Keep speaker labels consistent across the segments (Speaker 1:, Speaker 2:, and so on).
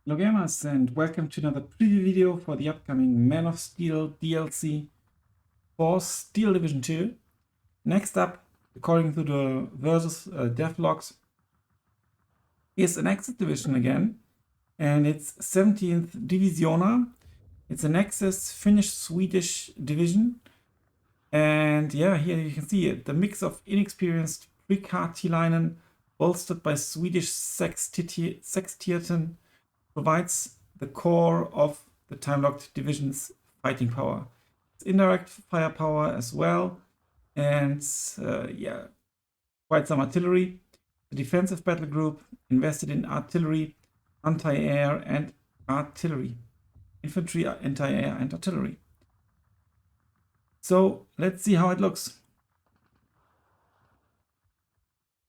Speaker 1: Hello gamers and welcome to another preview video for the upcoming Man of Steel DLC for Steel Division 2. Next up, according to the Versus devlogs, is an Axis division again, and it's 17th Divisioona. It's an Axis Finnish-Swedish division, and yeah, here you can see it, the mix of inexperienced Prikartilainen bolstered by Swedish Sextierten provides the core of the time-locked division's fighting power. It's indirect firepower as well, and yeah, quite some artillery. The defensive battle group invested in artillery, anti-air, and artillery. Infantry, anti-air, and artillery. So let's see how it looks.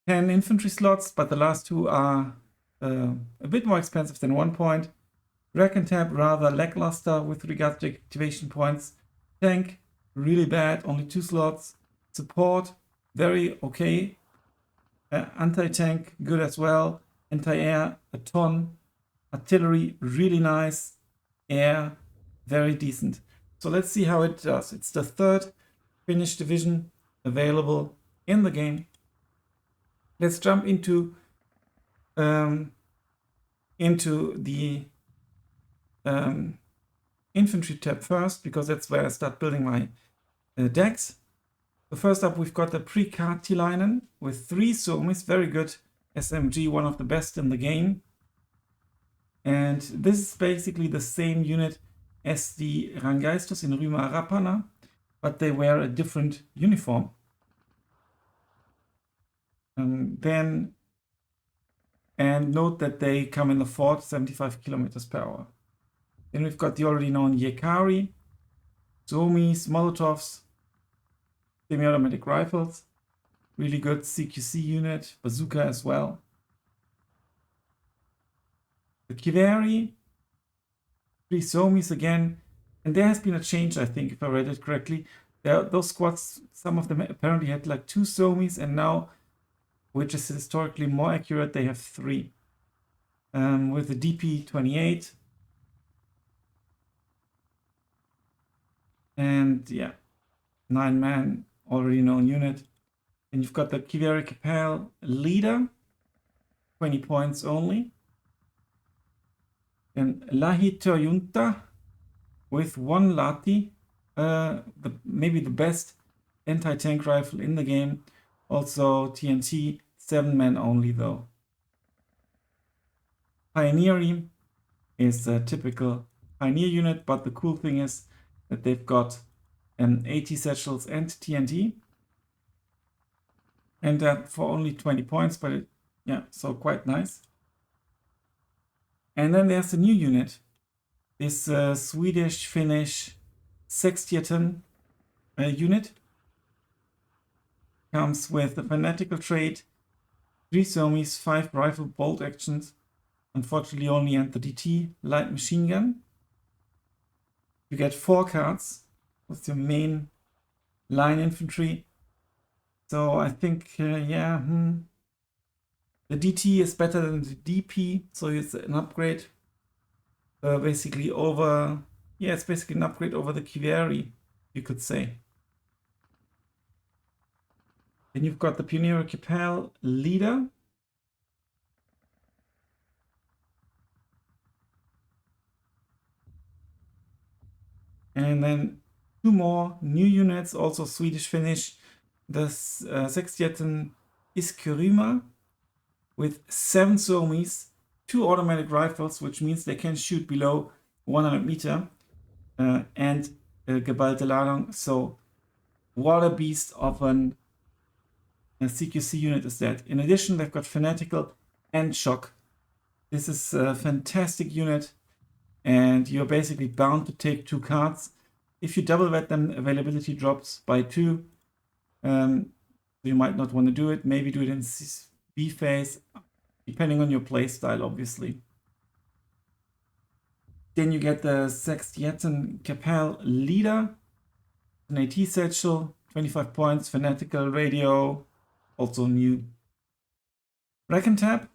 Speaker 1: 10 infantry slots, but the last two are a bit more expensive than 1 point. Drag and tab rather lackluster with regard to activation points. Tank, really bad, only 2 slots. Support, very okay. Anti-tank, good as well. Anti-air, a ton. Artillery, really nice. Air, very decent. So let's see how it does. It's the 3rd Finnish division available in the game. Let's jump into the infantry tab first, because that's where I start building my decks. So first up, we've got the Prikartilainen with 3 Suomis, very good SMG, one of the best in the game. And this is basically the same unit as the Rangeistos in Rima Rapana, but they wear a different uniform. And note that they come in the fort 75 kilometers per hour. Then we've got the already known Yekari, Suomis, Molotovs, semi-automatic rifles, really good CQC unit, bazooka as well. The Kiveri, 3 Suomis again, and there has been a change, I think, if I read it correctly. Those squads, some of them apparently had like 2 Suomis, and now, which is historically more accurate, they have 3. With the DP-28. And yeah, 9-man, already known unit. And you've got the Kiveri Kapel leader, 20 points only. And Lahi Törjunta with 1 Lati, maybe the best anti-tank rifle in the game. Also TNT, 7-man only though. Pioneer is a typical Pioneer unit, but the cool thing is that they've got 80 satchels and TNT. And that for only 20 points, but yeah, so quite nice. And then there's a new unit, this Swedish-Finnish Sextierten unit. Comes with a fanatical trait, 3 Suomis, 5 rifle bolt actions, unfortunately only and the DT light machine gun. You get 4 cards with your main line infantry. So I think, the DT is better than the DP, so it's an upgrade basically over, it's basically an upgrade over the Kiveri, you could say. Then you've got the Pioneer Kapel leader. And then 2 more new units, also Swedish-Finnish. The Sextierten Iskyrima with 7 Suomis, 2 automatic rifles, which means they can shoot below 100 meter, and Geballte Ladung. So what a beast of a CQC unit is that. In addition, they've got Fanatical and Shock. This is a fantastic unit, and you're basically bound to take 2 cards. If you double vet them, availability drops by 2. You might not want to do it. Maybe do it in B phase, depending on your play style, obviously. Then you get the Sextierten Kapel leader, an AT satchel, 25 points, fanatical radio, also new. Rack and Tab,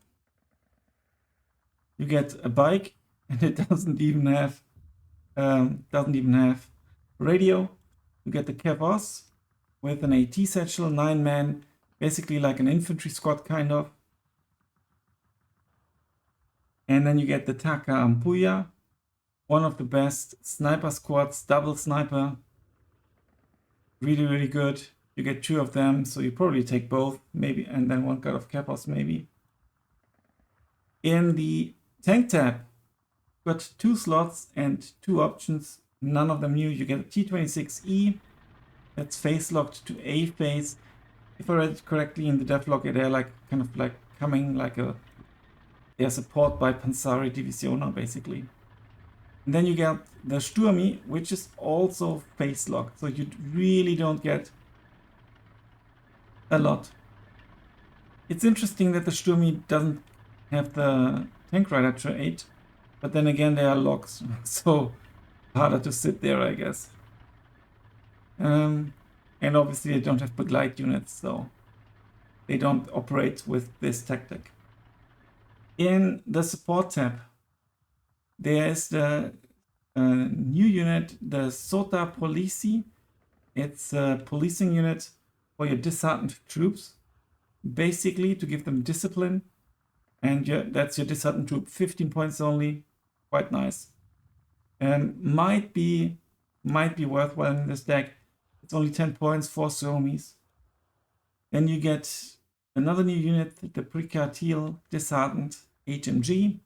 Speaker 1: you get a bike and it doesn't even have radio. You get the Kevos with an AT satchel, 9-man, basically like an infantry squad kind of. And then you get the Taka Ampuya, one of the best sniper squads, double sniper. Really, really good. You get 2 of them, so you probably take both, maybe, and then 1 card of Kevos, maybe. In the tank tab, got 2 slots and 2 options, none of them new. You get a T26E, that's face locked to A phase. If I read it correctly in the devlog, they're like kind of like coming like they're support by Panzeri Divisioona basically. And then you get the Sturmi, which is also face locked, so you really don't get a lot. It's interesting that the Sturmi doesn't have the tank rider trait, but then again they are locks, so harder to sit there, I guess. And obviously they don't have Begleit units, so they don't operate with this tactic. In the support tab, there is the new unit, the Sota Polici. It's a policing unit for your disheartened troops, basically to give them discipline. And that's your disheartened troop, 15 points only, quite nice. Might be worthwhile in this deck. It's only 10 points, 4 Suomis. Then you get another new unit, the Prikartil Disheartened HMG.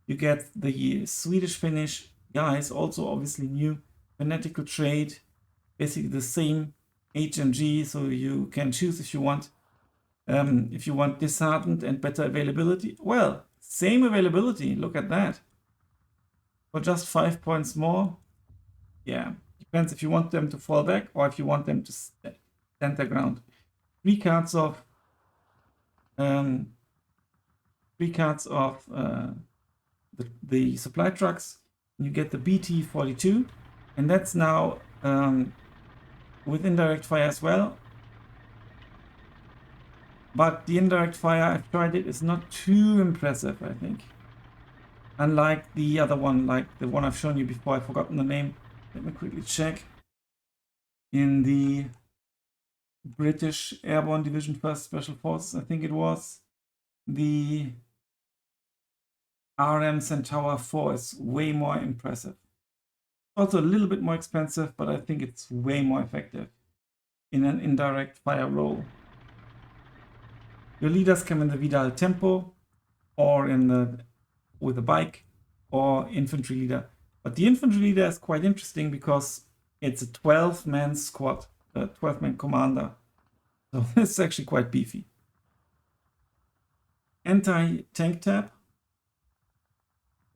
Speaker 1: You get the Swedish-Finnish guys, also obviously new, Fanatical Trade, basically the same HMG, so you can choose if you want disheartened and better availability. Well, same availability, look at that. For just 5 points more. Yeah, depends if you want them to fall back or if you want them to stand their ground. 3 cards of the supply trucks. You get the BT-42, and that's now with indirect fire as well. But the indirect fire, I've tried it, is not too impressive, I think. Unlike the other one, like the one I've shown you before, I've forgotten the name. Let me quickly check. In the British Airborne Division 1st Special Forces, I think it was. The RM Centaur 4 is way more impressive. Also a little bit more expensive, but I think it's way more effective in an indirect fire role. Your leaders come in the Vidal Tempo or with a bike or infantry leader. But the infantry leader is quite interesting because it's a 12-man squad, a 12-man commander. So it's actually quite beefy. Anti-tank tab.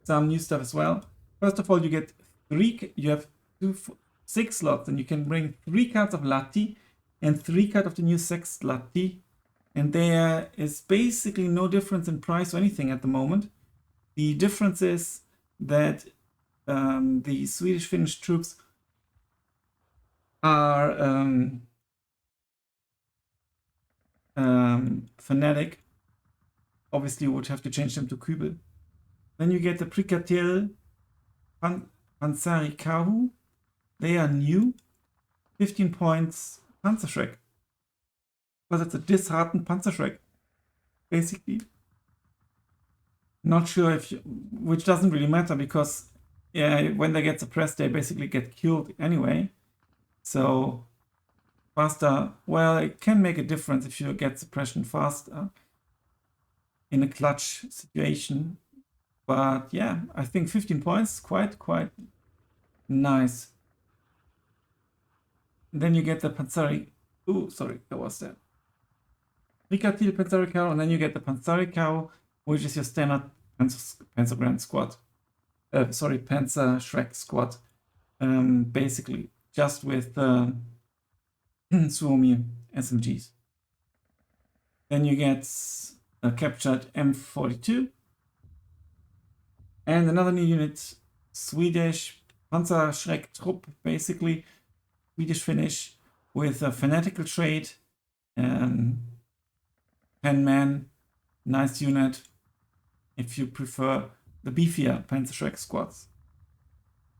Speaker 1: Some new stuff as well. First of all, you get 6 slots, and you can bring 3 cards of Latti and 3 cards of the new 6th Latti. And there is basically no difference in price or anything at the moment. The difference is that the Swedish-Finnish troops are fanatic. Obviously, you would have to change them to Kübel. Then you get the Prikartil Panzeri Kahu. They are new. 15 points Panzerschreck. But it's a disheartened Panzerschreck, basically. Not sure which doesn't really matter because when they get suppressed, they basically get killed anyway. So faster, well, it can make a difference if you get suppression faster in a clutch situation. But yeah, I think 15 points, quite nice. And then you get the Panzeri. Oh, sorry, that was that. Prikartil Panzeri Cow, and then you get the Panzeri Cow, which is your standard Panzer squad. Panzer Shrek squad. Basically, just with Suomi SMGs. Then you get a captured M42. And another new unit, Swedish Panzer Shrek Trupp, basically Swedish-Finnish with a fanatical trait. 10-man, nice unit if you prefer the beefier Panzer Shrek squads.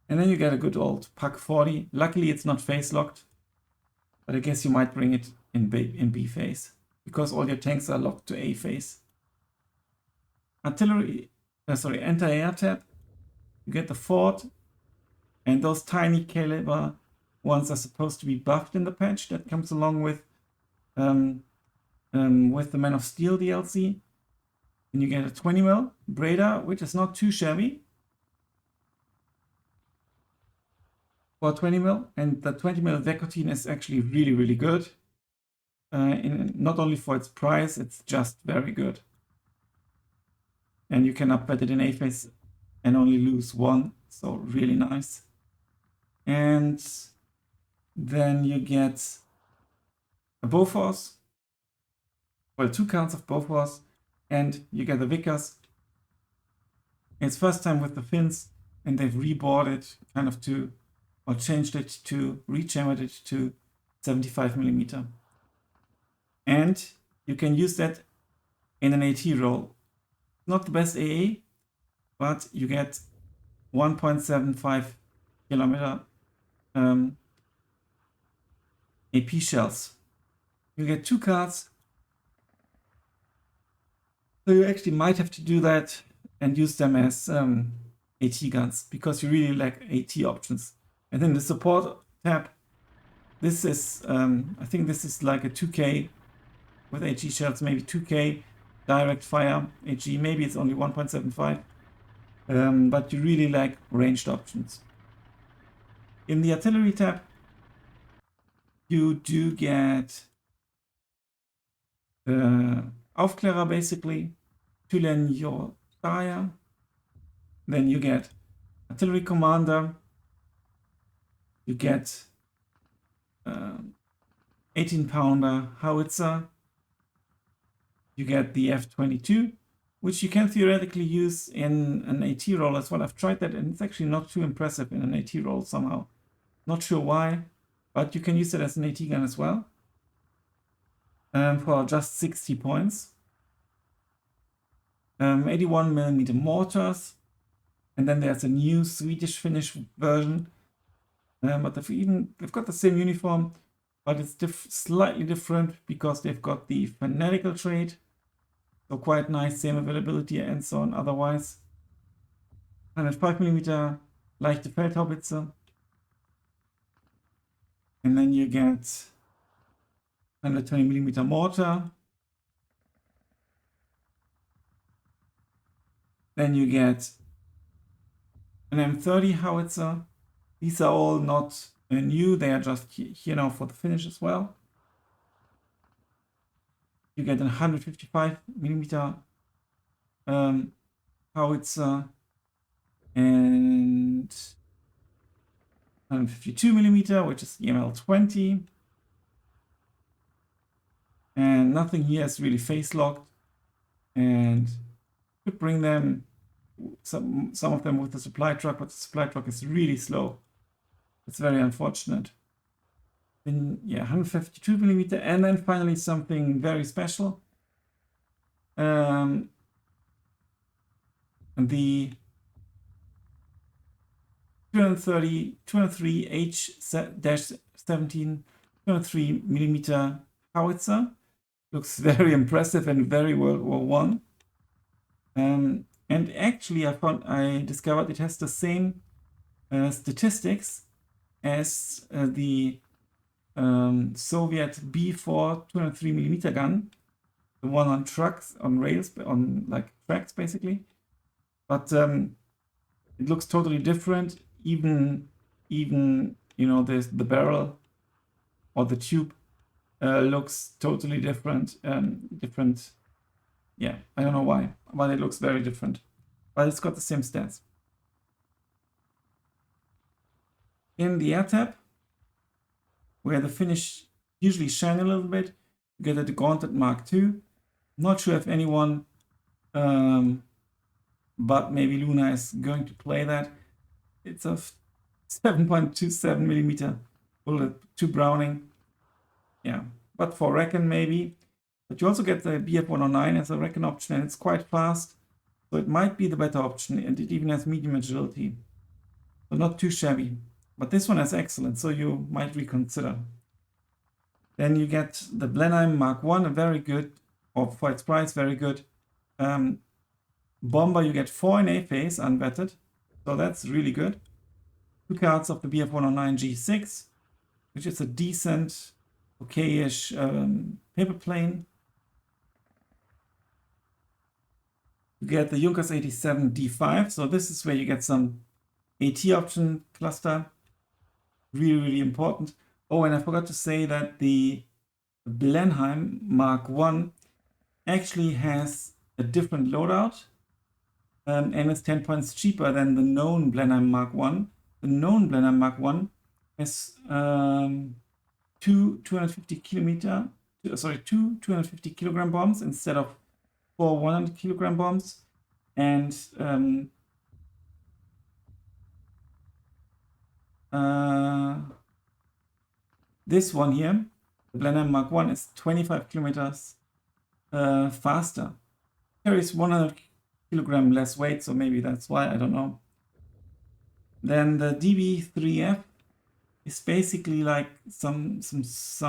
Speaker 1: And then you get a good old Pak 40. Luckily it's not phase locked, but I guess you might bring it in B phase because all your tanks are locked to A phase. Anti-air tab. You get the Ford, and those tiny caliber ones are supposed to be buffed in the patch that comes along with the Man of Steel DLC. And you get a 20mm Breda, which is not too shabby for 20mm, and the 20mm Vekotine is actually really, really good. Not only for its price, it's just very good. And you can upgrade it in A phase and only lose one, so really nice. And then you get a Bofors, well, 2 counts of Bofors, and you get the Vickers. It's first time with the Finns, and they've rebought it kind of to, or changed it to, rechambered it to 75mm. And you can use that in an AT roll. Not the best AA, but you get 1.75 kilometer AP shells. You get 2 cards. So you actually might have to do that and use them as AT guns because you really lack AT options. And then the support tab. This is, I think this is like a 2K with AG shells, maybe 2K direct fire AG. Maybe it's only 1.75. But you really lack ranged options. In the artillery tab, you do get Aufklärer basically, Tulen your Steyr. Then you get artillery commander. You get 18-pounder howitzer. You get the F-22, which you can theoretically use in an AT roll as well. I've tried that and it's actually not too impressive in an AT roll somehow. Not sure why, but you can use it as an AT gun as well. For just 60 points. 81mm mortars. And then there's a new Swedish-Finnish version. But they've got the same uniform, but it's slightly different because they've got the fanatical trait. So quite nice, same availability and so on otherwise. 105mm leichte Feldhaubitze. And then you get 120mm mortar. Then you get an M30 howitzer. These are all not new, they are just here now for the finish as well. You get a 155mm howitzer and 152mm, which is EML20. And nothing here is really phase locked. And could bring them, some of them with the supply truck, but the supply truck is really slow. It's very unfortunate. Then, yeah, 152mm, and then finally something very special. The 203 H-17 203mm howitzer. Looks very impressive and very World War I. And actually I discovered it has the same statistics as the Soviet B4 203mm gun, the one on trucks, on rails, on like tracks basically. But it looks totally different. Even you know, the barrel or the tube looks totally different. Yeah, I don't know why, but it looks very different. But it's got the same stats. In the air tab, where the finish usually shine a little bit, you get the Gauntlet Mark II. Not sure if anyone, but maybe Luna is going to play that. It's a 7.27mm bullet, 2 Browning. Yeah, but for Recon maybe. But you also get the BF-109 as a Recon option, and it's quite fast. So it might be the better option, and it even has medium agility. So not too shabby. But this one has excellent, so you might reconsider. Then you get the Blenheim Mark I, a very good, or for its price, very good. Bomber, you get 4 in A phase, unvetted. So that's really good. 2 cards of the BF109 G6, which is a decent, okay-ish paper plane. You get the Junkers 87 D5, so this is where you get some AT option cluster. Really, really important. Oh, and I forgot to say that the Blenheim Mark I actually has a different loadout, and it's 10 points cheaper than the known Blenheim Mark I. The known Blenheim Mark I has two 250 kilogram bombs instead of 4 100 kilogram bombs, and this one here, the Blenheim Mark I, is 25 kilometers faster. Carries 100 kilogram less weight, so maybe that's why, I don't know. Then the DB3F is basically like some Soviet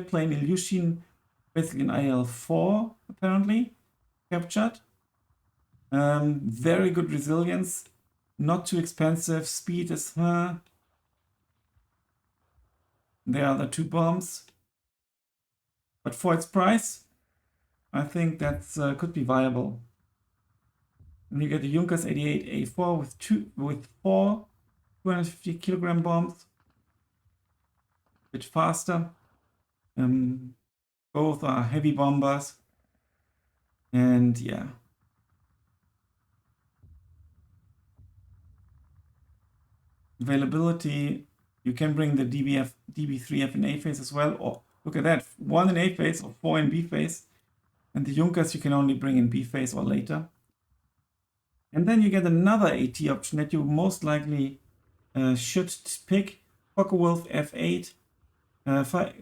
Speaker 1: plane Ilyushin, basically an IL-4 apparently, captured. Very good resilience, not too expensive, speed is, there are the 2 bombs. But for its price, I think that could be viable. And you get the Junkers 88A4 with 4 250 kilogram bombs, a bit faster. Both are heavy bombers, and yeah. Availability, you can bring the DB3F in A phase as well. Oh, look at that, 1 in A phase or 4 in B phase. And the Junkers you can only bring in B phase or later. And then you get another AT option that you most likely should pick. Focke-Wulf F8,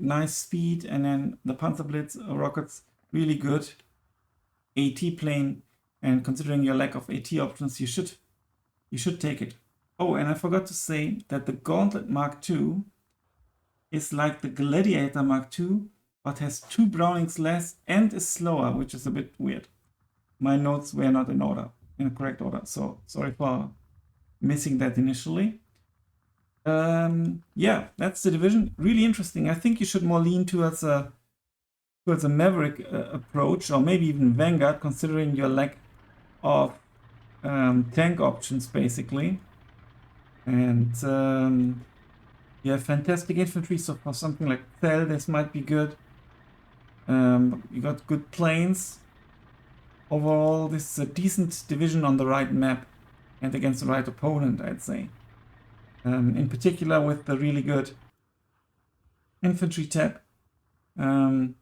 Speaker 1: nice speed, and then the Panzerblitz rockets, really good AT plane. And considering your lack of AT options, you should take it. Oh, and I forgot to say that the Gauntlet Mark II is like the Gladiator Mark II, but has 2 Brownings less and is slower, which is a bit weird. My notes were not in order, in the correct order, so sorry for missing that initially. Yeah, that's the Division. Really interesting. I think you should more lean towards a Maverick approach, or maybe even Vanguard, considering your lack of tank options, basically. And you have fantastic infantry, so for something like Thel, this might be good. You got good planes. Overall, this is a decent division on the right map and against the right opponent, I'd say. In particular with the really good infantry tab. And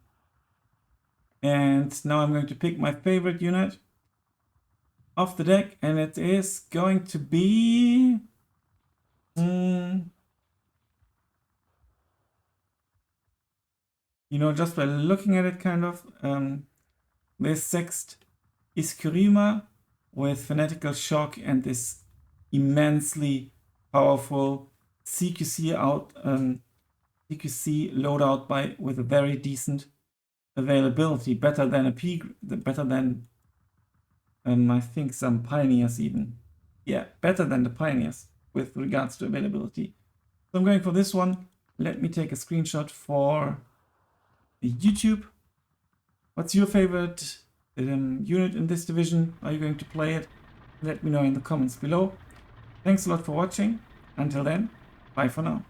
Speaker 1: now I'm going to pick my favorite unit off the deck, and it is going to be... you know, just by looking at it, kind of, this Sext Iskurima with Fanatical Shock and this immensely powerful CQC loadout with a very decent availability, better than I think some Pioneers even. Yeah, better than the Pioneers with regards to availability. So I'm going for this one. Let me take a screenshot for the YouTube. What's your favorite unit in this division? Are you going to play it? Let me know in the comments below. Thanks a lot for watching. Until then, bye for now.